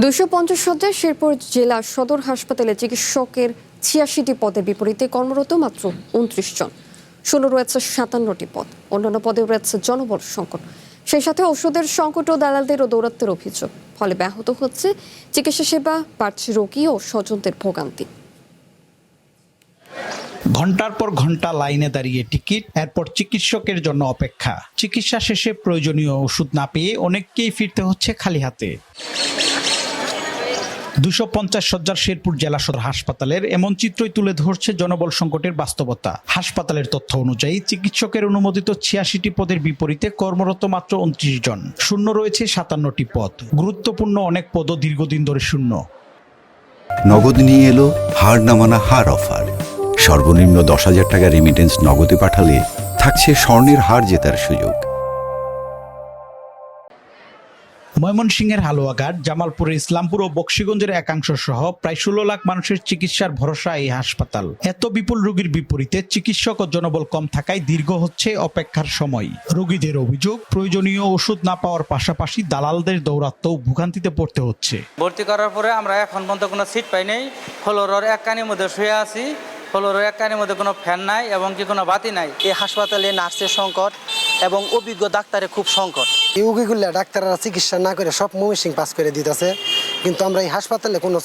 250 শয্যার শেরপুর জেলা সদর হাসপাতালে চিকিৎসকের 86টি পদের বিপরীতে কর্মরত মাত্র 29 জন। শূন্য রয়েছে 57টি পদ। অন্যান্য পদে রয়েছে জনবল সংকট, সেই সাথে ওষুধের সংকট ও দালালদের দৌরাত্মের অভিযোগ। ফলে ব্যাহত হচ্ছে চিকিৎসা সেবা, বাড়ছে রোগী ও স্বজনদের ভোগান্তি। ঘন্টার পর ঘন্টা লাইনে দাঁড়িয়ে টিকিট, এরপর চিকিৎসকের জন্য অপেক্ষা। চিকিৎসা শেষে প্রয়োজনীয় ওষুধ না পেয়ে অনেককেই ফিরতে হচ্ছে খালি হাতে। 250 শয্যার শেরপুর জেলা সদর হাসপাতালের এমন চিত্রই তুলে ধরছে জনবল সংকটের বাস্তবতা। হাসপাতালের তথ্য অনুযায়ী চিকিৎসকের অনুমোদিত 86টি পদের বিপরীতে কর্মরত মাত্র 29 জন। শূন্য রয়েছে 57টি পদ। গুরুত্বপূর্ণ অনেক পদও দীর্ঘদিন ধরে শূন্য। নগদ নিয়ে এলো হার না মানা হার অফার। সর্বনিম্ন 10,000 টাকা রেমিটেন্স নগদে পাঠালে থাকছে স্বর্ণের হার জেতার সুযোগ। ময়মনসিংহের হালুয়াঘাট, জামালপুরের ইসলামপুর ও বকশীগঞ্জের একাংশ সহ প্রায় 16 লাখ মানুষের চিকিৎসার ভরসা এই হাসপাতাল। এত বিপুল রোগীর বিপরীতে চিকিৎসক ও জনবল কম থাকায় দীর্ঘ হচ্ছে অপেক্ষার সময়। রোগীদের অভিযোগ, প্রয়োজনীয় ওষুধ না পাওয়ার পাশাপাশি দালালদের দৌরাত্ম্যও ভোগান্তিতে পড়তে হচ্ছে। ভর্তি করার পরে আমরা এখন পর্যন্ত কোনো সিট পাই নাই। ফ্লোরের এক কানির মধ্যে শুয়ে আছি। ফ্লোরের এক কানির মধ্যে কোনো ফ্যান নাই এবং কি কোনো বাতি নাই। এই হাসপাতালে নার্সের সংকট এবং অভিজ্ঞ ডাক্তারের খুব সংকট। এই রোগীগুলা ডাক্তাররা চিকিৎসা না করে সব ময়মনসিংহ পাস করে দিতেছে, কিন্তু আমরা এই হাসপাতালে কোনো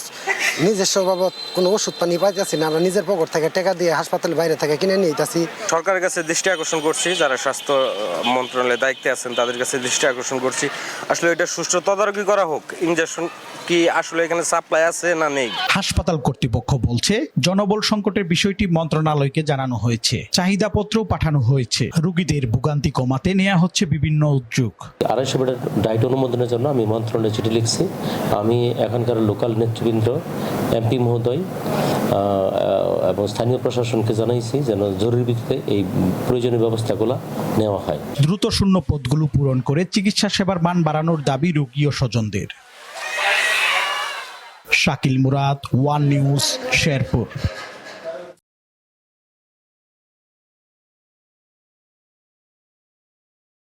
নিজস্ব বাবদ কোনো ওষুধ পানি পাইতেছি না। আমরা নিজের পকেট থেকে টাকা দিয়ে হাসপাতালের বাইরে থেকে কিনে নিতেছি। সরকারের কাছে দৃষ্টি আকর্ষণ করছি, যারা স্বাস্থ্য মন্ত্রণালয়ের দায়িত্বে আছেন তাদের কাছে দৃষ্টি আকর্ষণ করছি, আসলে এটা সুষ্ঠু তদারকি করা হোক। ইনজেকশন কি আসলে এখানে সাপ্লাই আছে না নেই। হাসপাতাল কর্তৃপক্ষ বলছে জনবল সংকটের বিষয়টি মন্ত্রণালয়কে জানানো হয়েছে, চাহিদাপত্রও পাঠানো হয়েছে। রোগীদের ভোগান্তি কমাতে নেওয়া হচ্ছে বিভিন্ন উদ্যোগ। 250 বেডের ডায়েট অনুমোদনের জন্য আমি মন্ত্রণালয়ে চিঠি লিখছি। আমি এখানকার লোকাল নেতৃবৃন্দ, এমপি মহোদয় এবং স্থানীয় প্রশাসনকে জানাইছি যেন জরুরি ভিত্তিতে এই প্রয়োজনীয় ব্যবস্থাগুলো নেওয়া হয়। দ্রুত শূন্য পদগুলো পূরণ করে চিকিৎসা সেবার মান বাড়ানোর দাবি রোগী ও স্বজনদের। Shakil Murad, one news, Sherpur.